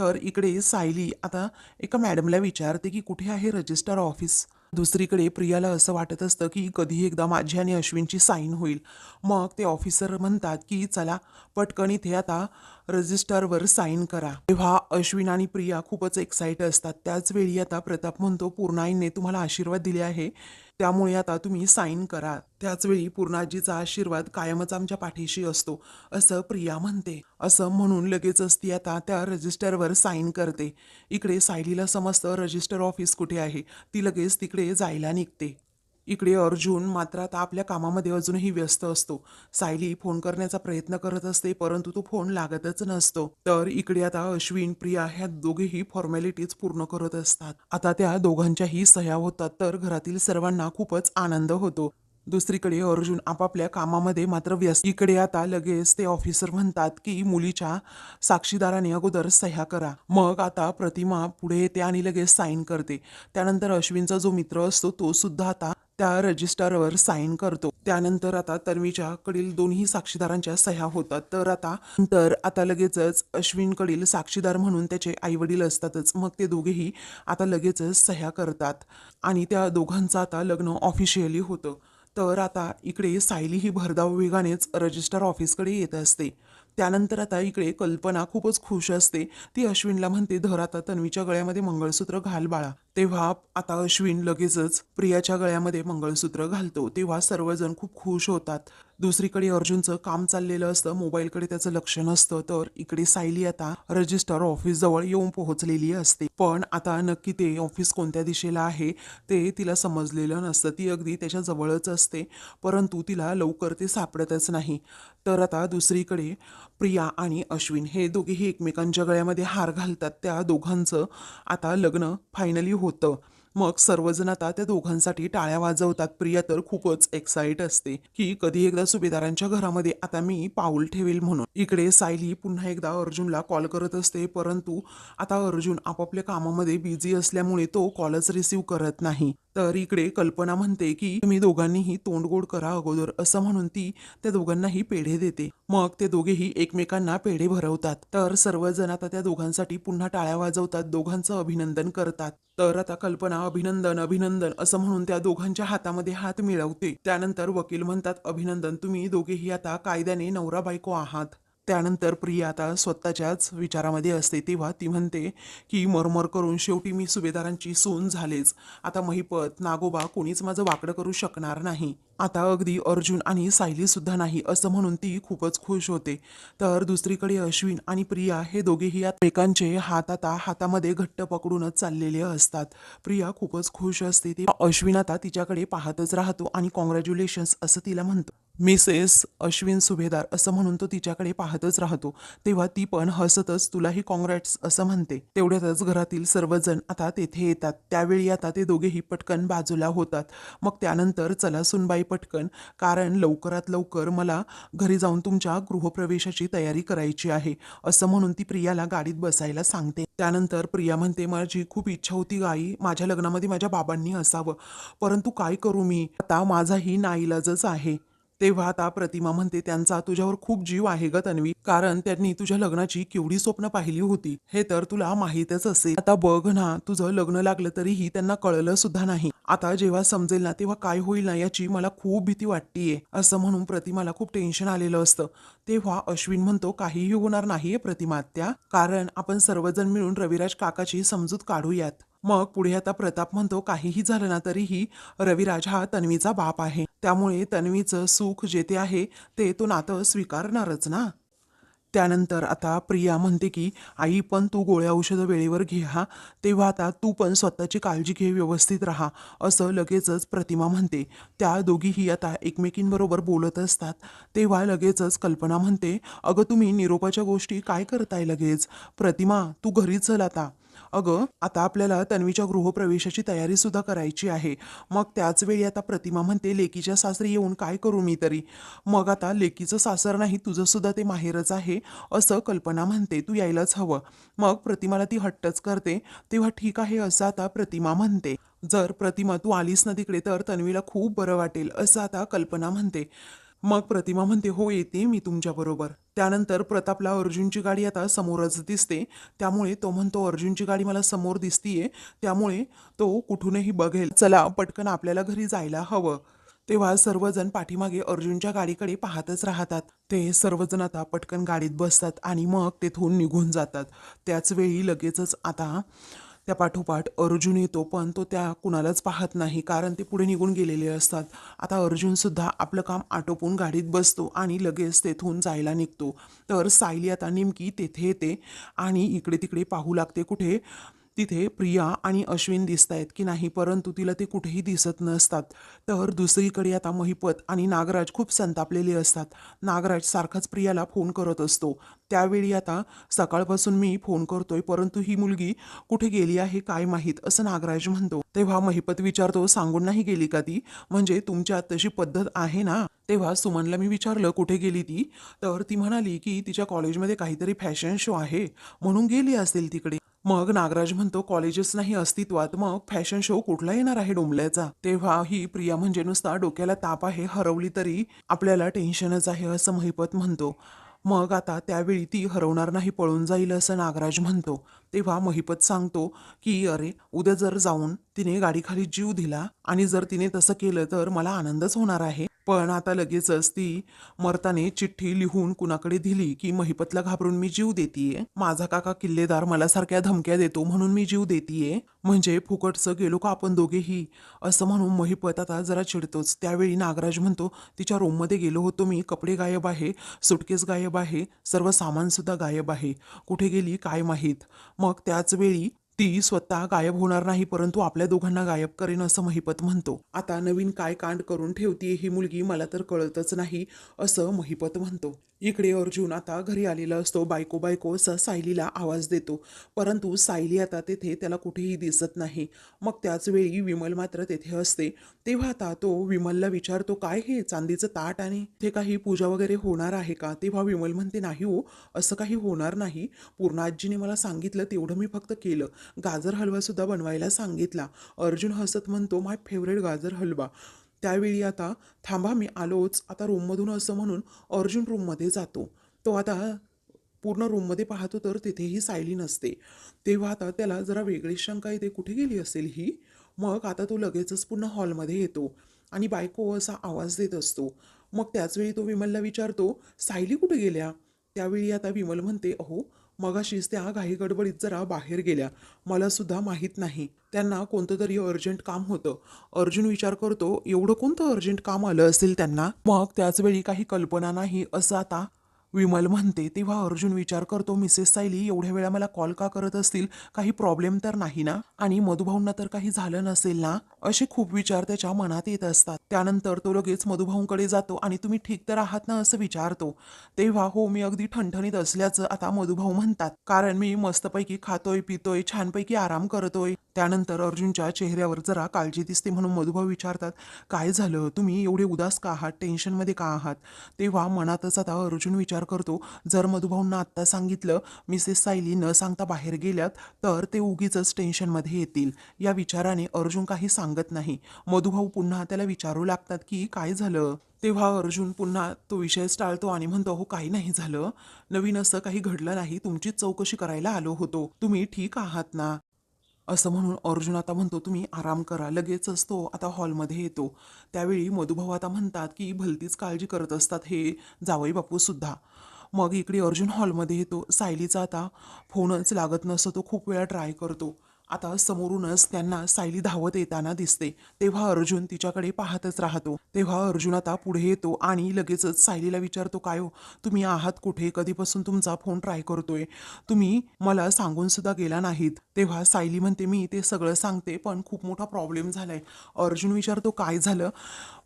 तर इकडे सायली आता एका मॅडमला विचारते की कुठे आहे रजिस्टर ऑफिस. दुसरीकडे प्रियाला असं वाटत असतं की कधी एकदा माझी आणि अश्विनची साईन होईल. मग ते ऑफिसर म्हणतात की चला पटकन इथे आता रजिस्टरवर साईन करा. तेव्हा अश्विन आणि प्रिया खूपच एक्साइट असतात. त्याच वेळी आता प्रताप म्हणतो पूर्णाईने तुम्हाला आशीर्वाद दिले आहे, त्यामुळे आता तुम्ही साईन करा. त्याच वेळी पूर्णाजीचा आशीर्वाद कायमच आमच्या पाठीशी असतो असं प्रिया म्हणते. असं म्हणून लगेचच ती आता त्या रजिस्टरवर साईन करते. इकडे सायलीला समजतं रजिस्टर ऑफिस कुठे आहे. ती लगेच तिकडे जायला निघते. इकडे अर्जुन मात्र आता आपल्या कामामध्ये अजूनही व्यस्त असतो. सायली फोन करण्याचा प्रयत्न करत असते परंतु तो फोन लागतच नसतो. तर इकडे आता अश्विन प्रिया ह्या दोघेही फॉर्मॅलिटीज पूर्ण करत असतात. आता त्या दोघांच्याही सह्या होतात तर घरातील सर्वांना खूपच आनंद होतो. दुसरीकडे अर्जुन आपापल्या कामामध्ये मात्र व्यस्त. इकडे आता लगेच ते ऑफिसर म्हणतात की मुलीच्या साक्षीदाराने अगोदर सह्या करा. मग आता प्रतिमा पुढे येते आणि लगेच साईन करते. त्यानंतर अश्विनचा जो मित्र असतो तो सुद्धा आता त्या रजिस्टरवर साईन करतो. त्यानंतर आता तन्वीच्या कडील दोन्ही साक्षीदारांच्या सह्या होतात. तर आता लगेचच अश्विनकडील साक्षीदार म्हणून त्याचे आई वडील असतातच. मग ते दोघेही आता लगेचच सह्या करतात आणि त्या दोघांचं आता लग्न ऑफिशियली होतं. तर आता इकडे सायली ही भरधाव वेगानेच रजिस्टर ऑफिसकडे येत असते. त्यानंतर आता इकडे कल्पना खूपच खुश असते. ती अश्विनला म्हणते धर आता तन्वीच्या गळ्यामध्ये मंगळसूत्र घाल बाळा. तेव्हा आता अश्विन लगेचच प्रियाच्या गळ्यामध्ये मंगळसूत्र घालतो. तेव्हा सर्वजण खूप खुश होतात. दुसरीकडे अर्जुनचं काम चाललेलं असतं, मोबाईलकडे त्याचं लक्ष नसतं. तर इकडे सायली आता रजिस्टर ऑफिस जवळ येऊन पोहोचलेली असते. पण आता नक्की ते ऑफिस कोणत्या दिशेला आहे ते तिला समजलेलं नसतं. ती अगदी त्याच्या जवळच असते परंतु तिला लवकर ते सापडतच नाही. तर आता दुसरीकडे प्रिया आणि अश्विन हे दोघेही एकमेकांच्या गळ्यामध्ये हार घालतात. त्या दोघांचं आता लग्न फायनली होतं. मग सर्वजण आता त्या दोघांसाठी टाळ्या वाजवतात. प्रिया तर खूपच एक्साइट असते की कधी एकदा सुभेदारांच्या घरामध्ये आता मी पाऊल ठेवेल म्हणून. इकडे सायली पुन्हा एकदा अर्जुनला कॉल करत असते परंतु आता अर्जुन आपापल्या कामामध्ये बिझी असल्यामुळे तो कॉलच रिसीव्ह करत नाही. तर इकडे कल्पना म्हणते की तुम्ही दोघांनीही तोंड गोड करा अगोदर, असं म्हणून ती त्या दोघांनाही पेढे देते. मग ते दोघेही एकमेकांना पेढे भरवतात. तर सर्वजण आता त्या दोघांसाठी पुन्हा टाळ्या वाजवतात, दोघांचं अभिनंदन करतात. तर आता कल्पना अभिनंदन अभिनंदन असं म्हणून त्या दोघांच्या हातामध्ये हात मिळवते. त्यानंतर वकील म्हणतात अभिनंदन, तुम्ही दोघेही आता कायद्याने नवरा बायको आहात. त्यानंतर प्रिया आता स्वतःच्याच विचारामध्ये असते. तेव्हा ती म्हणते की मरमर करून शेवटी मी सुभेदारांची सून झालेच. आता महिपत नागोबा कोणीच माझं वाकडं करू शकणार नाही. आता अगदी अर्जुन आणि सायली सुद्धा नाही, असं म्हणून ती खूपच खुश होते. तर दुसरीकडे अश्विन आणि प्रिया हे दोघेही एकमेकांचे हात आता हातामध्ये घट्ट पकडूनच चाललेले असतात. प्रिया खूपच खुश असते. ती अश्विन आता तिच्याकडे पाहतच राहतो आणि कॉंग्रॅच्युलेशन्स असं तिला म्हणतो. मिसेस अश्विन सुभेदार असं म्हणून तो तिच्याकडे पाहतच राहतो. तेव्हा ती पण हसतच तुलाही कॉंग्रॅट्स असं म्हणते. तेवढ्यातच घरातील सर्वजण आता तेथे येतात. त्यावेळी आता ते दोघेही पटकन बाजूला होतात. मग त्यानंतर चला सुनबाई पटकन, कारण लवकरात लवकर मला घरी जाऊन तुमच्या गृहप्रवेशाची तयारी करायची आहे, असं म्हणून ती प्रियाला गाडीत बसायला सांगते. त्यानंतर प्रिया म्हणते माझी खूप इच्छा होती गाई माझ्या लग्नामध्ये माझ्या बाबांनी असावं, परंतु काय करू मी, आता माझाही नाईलाजच आहे. तेव्हा आता प्रतिमा म्हणते त्यांचा तुझ्यावर खूप जीव आहे ग तन्वी, कारण त्यांनी तुझ्या लग्नाची केवढी स्वप्न पाहिली होती हे तर तुला माहीतच असेल. आता बघ ना तुझं लग्न लागलं तरीही त्यांना कळलं सुद्धा नाही. आता जेव्हा समजेल ना तेव्हा काय होईल ना याची मला खूप भीती वाटतीये, असं म्हणून प्रतिमाला खूप टेन्शन आलेलं असतं. तेव्हा अश्विन म्हणतो काहीही होणार नाहीये प्रतिमा आत्या, कारण आपण सर्वजण मिळून रविराज काकाची समजूत काढूयात. मग पुढे आता प्रताप म्हणतो काहीही झालं ना तरीही रविराज हा तन्वीचा बाप आहे, त्यामुळे तन्वीचं सुख जेथे आहे ते तो नातं स्वीकारणारच ना. त्यानंतर आता प्रिया म्हणते की आई पण तू गोळ्या औषधं वेळेवर घे हा. तेव्हा आता तू पण स्वतःची काळजी घे, व्यवस्थित राहा, असं लगेचच प्रतिमा म्हणते. त्या दोघीही आता एकमेकींबरोबर बोलत असतात. तेव्हा लगेचच कल्पना म्हणते अगं तुम्ही निरोपाच्या गोष्टी काय करताय लगेच, प्रतिमा तू घरी चल आता. अगं आता आपल्याला तन्वीच्या गृहप्रवेशाची तयारी सुद्धा करायची आहे. मग त्याच वेळी आता प्रतिमा म्हणते लेकीच्या सासरी येऊन काय करू मी तरी, मग आता लेकीचं सासर नाही तुझं सुद्धा ते माहेरच आहे, असं कल्पना म्हणते, तू यायलाच हवं. मग प्रतिमाला ती हट्टच करते. तेव्हा ठीक आहे असं आता प्रतिमा म्हणते. जर प्रतिमा तू आलीस ना तिकडे तर तन्वीला खूप बरं वाटेल, असं आता कल्पना म्हणते. मग प्रतिमा म्हणते हो येते मी तुमच्याबरोबर. त्यानंतर प्रतापला अर्जुनची गाडी आता समोरच दिसते. त्यामुळे तो म्हणतो अर्जुनची गाडी मला समोर दिसतीये, त्यामुळे तो कुठूनही बघेल. चला पटकन आपल्याला घरी जायला हवं. तेव्हा सर्वजण पाठीमागे अर्जुनच्या गाडीकडे पाहतच राहतात. ते सर्वजण आता पटकन गाडीत बसतात आणि मग तेथून निघून जातात. त्याच वेळी लगेचच आता त्या पाठोपाठ अर्जुन येतो, पण तो त्या कुणालाच पाहत नाही, कारण ते पुढे निघून गेलेले असतात. आता अर्जुन सुद्धा आपलं काम आटोपून गाडीत बसतो आणि लगेच तेथून जायला निघतो. तर सायली आता नेमकी तेथे येते आणि इकडे तिकडे पाहू लागते कुठे तिथे प्रिया आणि अश्विन दिसत आहेत की नाही, परंतु तिला ते कुठेही दिसत नसतात. तर दुसरीकडे आता महिपत आणि नागराज खूप संतापलेले असतात. नागराज सारखाच प्रियाला फोन करत असतो. त्यावेळी आता सकाळपासून मी फोन करतोय, परंतु ही मुलगी कुठे गेली आहे काय माहीत, असं नागराज म्हणतो. तेव्हा महिपत विचारतो सांगून नाही गेली का ती, म्हणजे तुमच्यात तशी पद्धत आहे ना. तेव्हा सुमनला मी विचारलं कुठे गेली ती, तर ती म्हणाली की तिच्या कॉलेजमध्ये काहीतरी फॅशन शो आहे म्हणून गेली असेल तिकडे. मग नागराज म्हणतो कॉलेजच नाही अस्तित्वात, मग फॅशन शो कुठला येणार आहे डोंबल्याचा. तेव्हा ही प्रिया म्हणजे नुसता डोक्याला ताप आहे, हरवली तरी आपल्याला टेन्शनच आहे असं महिपत म्हणतो. मग आता त्यावेळी ती हरवणार नाही, पळून जाईल असं नागराज म्हणतो. तेव्हा महिपत सांगतो की अरे उद्या जर जाऊन तिने गाडीखाली जीव दिला आणि जर तिने तसं केलं तर मला आनंदच होणार आहे. पण आता लगेचच ती मर्ताने चिठ्ठी लिहून कुणाकडे दिली की महिपतला घाबरून मी जीव देतीये, माझा काका किल्लेदार मला सारख्या धमक्या देतो म्हणून मी जीव देतीये, म्हणजे फुकटचं गेलो का आपण दोघेही, असं म्हणून महिपत आता जरा चिडतोच. त्यावेळी नागराज म्हणतो तिच्या रूममध्ये गेलो होतो मी, कपडे गायब आहे, सुटकेस गायब आहे, सर्व सामान सुद्धा गायब आहे, कुठे गेली काय माहीत. मग त्याच वेळी ती स्वतः गायब होणार नाही, परंतु आपल्या दोघांना गायब करेन असं महिपत म्हणतो. आता नवीन काय कांड करून ठेवतीये ही मुलगी मला तर कळतच नाही, असं महिपत म्हणतो. इकडे अर्जुन आता घरी आलेला असतो. बायको बायको असा सायलीला आवाज देतो, परंतु सायली आता तेथे त्याला कुठेही दिसत नाही. मग त्याच वेळी विमल मात्र तेथे असते. तेव्हा आता तो विमलला विचारतो काय हे चांदीचं ताट आणि ते काही पूजा वगैरे होणार आहे का. तेव्हा विमल म्हणते नाही हो, असं काही होणार नाही, पूर्ण आजीने मला सांगितलं तेवढं मी फक्त केलं, गाजर हलवा सुद्धा बनवायला सांगितला. अर्जुन हसत म्हणतो माय फेवरेट गाजर हलवा. त्यावेळी आता थांबा मी आलोच आता रूममधून, असं म्हणून अर्जुन रूममध्ये जातो. तो आता पूर्ण रूममध्ये पाहतो तर तिथेही सायली नसते. तेव्हा आता त्याला जरा वेगळी शंका येते, कुठे गेली असेल ही. मग आता तो लगेचच पुन्हा हॉलमध्ये येतो आणि बायको असा आवाज देत असतो. मग त्याचवेळी तो विमलला विचारतो सायली कुठे गेल्या. त्यावेळी आता विमल म्हणते अहो मगाशीच त्या घाई गडबडीत जरा बाहेर गेल्या, मला सुद्धा माहीत नाही, त्यांना कोणतं तरी अर्जंट काम होतं. अर्जुन विचार करतो एवढं कोणतं अर्जंट काम आलं असेल त्यांना. मग त्याच वेळी काही कल्पना नाही असं आता विमल म्हणते. तेव्हा अर्जुन विचार करतो मिसेस सायली एवढ्या वेळा मला कॉल का करत असतील, काही प्रॉब्लेम तर नाही ना, आणि मधुभाऊंना तर काही झालं नसेल ना, असे खूप विचार त्याच्या मनात येत असतात. त्यानंतर तो लगेच मधुभाऊंकडे जातो आणि तुम्ही ठीक तर आहात ना असं विचारतो. तेव्हा हो मी अगदी ठणठणीत असल्याचं आता मधुभाऊ म्हणतात, कारण मी मस्तपैकी खातोय पितोय छानपैकी आराम करतोय. त्यानंतर अर्जुनच्या चेहऱ्यावर जरा काळजी दिसते म्हणून मधुभाऊ विचारतात काय झालं, तुम्ही एवढे उदास का आहात, टेन्शनमध्ये का आहात. तेव्हा मनातच आता अर्जुन विचार करतो जर मधुभाऊंना आत्ता सांगितलं मिसेस सायली न सांगता बाहेर गेल्यात तर ते उगीच टेन्शनमध्ये येतील. या विचाराने अर्जुन काही सांगत नाही. मधुभाऊ पुन्हा त्याला विचारू लागतात की काय झालं. तेव्हा अर्जुन पुन्हा तो विषयच टाळतो आणि म्हणतो हो काही नाही झालं, नवीन असं काही घडलं नाही, तुमचीच चौकशी करायला आलो होतो, तुम्ही ठीक आहात ना. असं म्हणून अर्जुन आता म्हणतो तुम्ही आराम करा. लगेचच तो आता हॉलमध्ये येतो. त्यावेळी मधुभाऊ आता म्हणतात की भलतीच काळजी करत असतात हे जावई बापू सुद्धा. मग इकडे अर्जुन हॉलमध्ये येतो. सायलीचा आता फोनच लागत नसतो, तो खूप वेळा ट्राय करतो. आता समोरूनच त्यांना सायली धावत येताना दिसते. तेव्हा अर्जुन तिच्याकडे पाहतच राहतो. तेव्हा अर्जुन आता पुढे येतो आणि लगेचच सायलीला विचारतो काय हो तुम्ही आहात कुठे, कधीपासून तुमचा फोन ट्राय करतोय, तुम्ही मला सांगून सुद्धा गेला नाहीत. तेव्हा सायली म्हणते मी ते सगळं सांगते पण खूप मोठा प्रॉब्लेम झालाय. अर्जुन विचारतो काय झालं.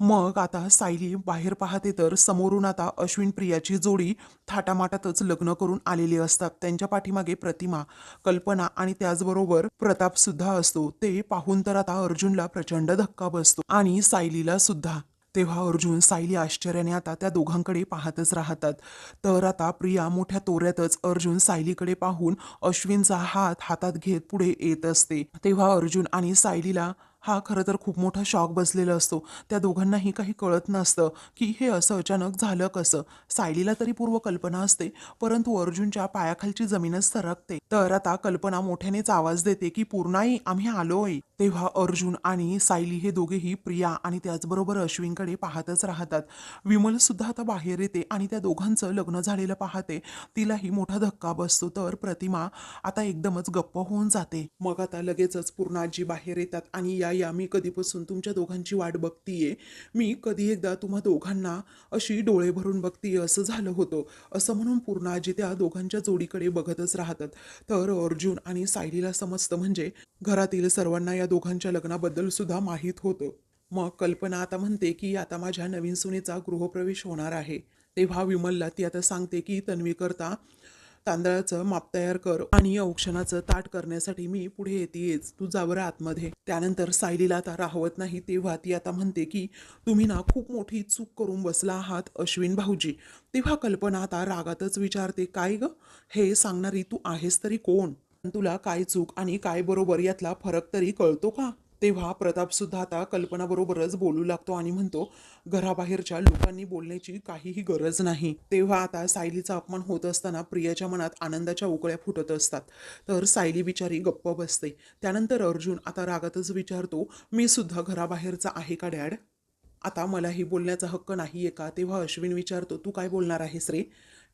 मग आता सायली बाहेर पाहते तर समोरून आता अश्विन प्रियाची जोडी थाटामाटातच लग्न करून आलेली असतात. त्यांच्या पाठीमागे प्रतिमा, कल्पना आणि त्याचबरोबर प्रताप सुद्धा असतो. ते पाहून तर आता अर्जुनला प्रचंड धक्का बसतो आणि सायलीला सुद्धा. तेव्हा अर्जुन सायली आश्चर्याने आता त्या दोघांकडे पाहतच राहतात. तर आता प्रिया मोठ्या तोऱ्यातच अर्जुन सायलीकडे पाहून अश्विनचा हात हातात घेत पुढे येत असते. तेव्हा अर्जुन आणि सायलीला हा खरं तर खूप मोठा शॉक बसलेला असतो. त्या दोघांनाही काही कळत नसतं की हे असं अचानक झालं कसं. सायलीला तरी पूर्व कल्पना असते, परंतु अर्जुनच्या पायाखालची जमीनच सरकते. तर आता कल्पना मोठ्यानेच आवाज देते की पूर्णाई, आम्ही आलोय. तेव्हा अर्जुन आणि सायली हे दोघेही प्रिया आणि त्याचबरोबर अश्विनकडे पाहतच राहतात. विमल सुद्धा आता बाहेर येते आणि त्या दोघांचं लग्न झालेलं पाहते. तिलाही मोठा धक्का बसतो. तर प्रतिमा आता एकदमच गप्प होऊन जाते. मग आता लगेचच पूर्णाजी बाहेर येतात आणि या मी कधीपासून तुमच्या दोघांची वाट बघतीये. मी कधी एकदा तुम्हा दोघांना अशी डोळे भरून बघतीये असं झालं होतं, असं म्हणून पूर्णाजी त्या दोघांच्या जोडीकडे बघतच राहतात. तर अर्जुन आणि सायलीला समजतं, म्हणजे घरातील सर्वांना या दोघांच्या लग्नाबद्दल सुद्धा माहीत होतं. मग कल्पना आता म्हणते की आता माझ्या नवीन सुनेचा गृहप्रवेश होणार आहे. तेव्हा विमलला ती आता सांगते की तन्वी करता तांदळाचं माप तयार कर आणि औक्षणाचं ताट करण्यासाठी मी पुढे येतेच, तू जा बरं आतमध्ये. त्यानंतर सायलीला आता राहवत नाही. तेव्हा ती आता म्हणते की तुम्ही ना खूप मोठी चूक करून बसला आहात अश्विन भाऊजी. तेव्हा कल्पना आता रागातच विचारते, काय ग, हे सांगणारी तू आहेस तरी कोण? तुला काय चूक आणि काय बरोबर यातला फरक तरी कळतो का? तेव्हा प्रताप सुद्धा आता कल्पनाबरोबरच बोलू लागतो आणि म्हणतो, घराबाहेरच्या लोकांनी बोलण्याची काहीही गरज नाही. तेव्हा आता सायलीचा अपमान होत असताना प्रियाच्या मनात आनंदाच्या उकळ्या फुटत असतात. तर सायली बिचारी गप्प बसते. त्यानंतर अर्जुन आता रागातच विचारतो, मी सुद्धा घराबाहेरचा आहे का डॅड? आता मलाही बोलण्याचा हक्क नाहीये का? तेव्हा अश्विन विचारतो, तू काय बोलणार आहेस रे?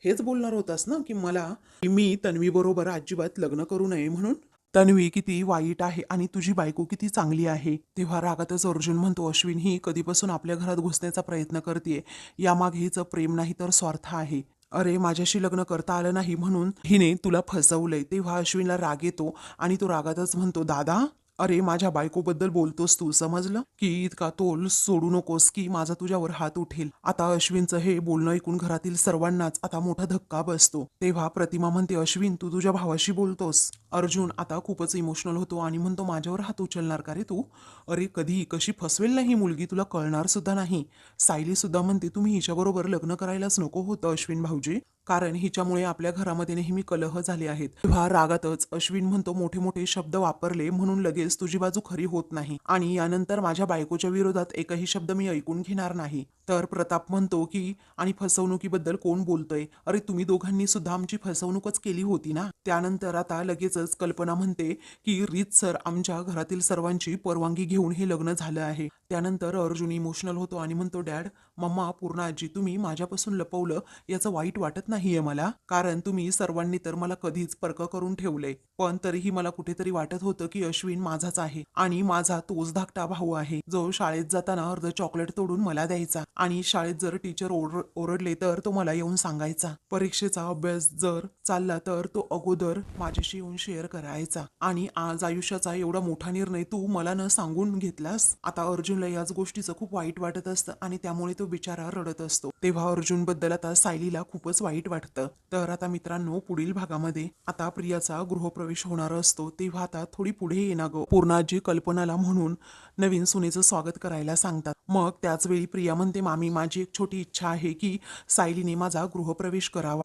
हेच बोलणार होतास ना की मी तन्वी बरोबर अजिबात लग्न करू नये म्हणून? तन्वी किती वाईट आहे आणि तुझी बायको किती चांगली आहे. तेव्हा रागातच अर्जुन म्हणतो, अश्विन ही कधीपासून आपल्या घरात घुसण्याचा प्रयत्न करते. यामागे हिचं प्रेम नाही तर स्वार्थ आहे. अरे माझ्याशी लग्न करता आलं नाही म्हणून हिने तुला फसवलंय. तेव्हा अश्विनला राग येतो आणि तो रागातच म्हणतो, दादा, अरे माझ्या बायकोबद्दल बोलतोस तू, समजलं? की इतका तोल सोडू नकोस की माझा तुझ्यावर हात उठेल. आता अश्विनचं हे बोलणं ऐकून घरातील सर्वांनाच आता मोठा धक्का बसतो. तेव्हा प्रतिमा म्हणते, अश्विन तू तुझ्या भावाशी बोलतोस? अर्जुन आता खूपच इमोशनल होतो आणि म्हणतो, माझ्यावर हात उचलणार का रे तू? अरे कधी कशी फसवेल नाही मुलगी, तुला कळणार सुद्धा नाही. सायली सुद्धा म्हणते, तुम्ही हिच्याबरोबर लग्न करायलाच नको होतं अश्विन भाऊजी, कारण हिच्यामुळे आपल्या घरामध्ये नेहमी कलह झाले आहेत. तेव्हा रागातच अश्विन म्हणतो, मोठे मोठे शब्द वापरले म्हणून लगेच तुझी बाजू खरी होत नाही आणि यानंतर माझ्या बायकोच्या विरोधात एकही शब्द मी ऐकून घेणार नाही. तर प्रताप म्हणतो की आणि फसवणुकीबद्दल कोण बोलतोय? अरे तुम्ही दोघांनी सुद्धा आमची फसवणूकच केली होती ना. त्यानंतर आता लगेचच कल्पना म्हणते की रीतसर आमच्या घरातील सर्वांची परवानगी घेऊन हे लग्न झालं आहे. त्यानंतर अर्जुन इमोशनल होतो आणि म्हणतो, डॅड, मम्मा, पूर्ण आजी, तुम्ही माझ्यापासून लपवलं याचं वाईट वाटत नाहीये मला, कारण तुम्ही सर्वांनी तर मला कधीच परक करून ठेवले, पण तरीही मला कुठेतरी वाटत होतं की अश्विन माझाच आहे आणि माझा तोच धाकटा भाऊ आहे जो शाळेत जाताना अर्ध चॉकलेट तोडून मला द्यायचा आणि शाळेत जर टीचर ओरडले तर तो मला येऊन सांगायचा. परीक्षेचा अभ्यास जर चालला तर तो अगोदर माझ्याशी येऊन शेअर करायचा आणि आज आयुष्याचा एवढा मोठा निर्णय तू मला न सांगून घेतलास. आता अर्जुनला याच गोष्टीचं खूप वाईट वाटत असतं आणि त्यामुळे तो बिचारा रडत असतो. तेव्हा अर्जुन बद्दल आता सायलीला खूपच वाईट वाटतं. तर आता मित्रांनो, पुढील भागामध्ये आता प्रियाचा गृहप्रवेश होणार असतो. तेव्हा आता थोडी पुढे येणार गो पूर्णाजी कल्पनाला म्हणून नवीन सुनेचं स्वागत करायला सांगतात. मग त्याच वेळी प्रिया म्हणते, मामी, माझी एक छोटी इच्छा आहे की सायलीने माझा गृहप्रवेश करावा.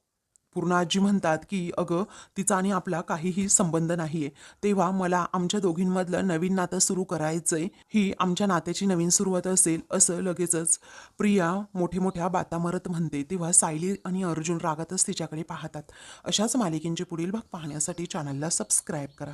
पूर्ण आजी म्हणतात की अगं, तिचा आणि आपला काहीही संबंध नाहीये. तेव्हा मला आमच्या दोघींमधलं नवीन नातं सुरू करायचंय, ही आमच्या नात्याची नवीन सुरुवात असेल, असं लगेचच प्रिया मोठे मोठ्या बाता मारत म्हणते. तेव्हा सायली आणि अर्जुन रागातच तिच्याकडे पाहतात. अशाच मालिकेंचे पुढील भाग पाहण्यासाठी चॅनलला सबस्क्राईब करा.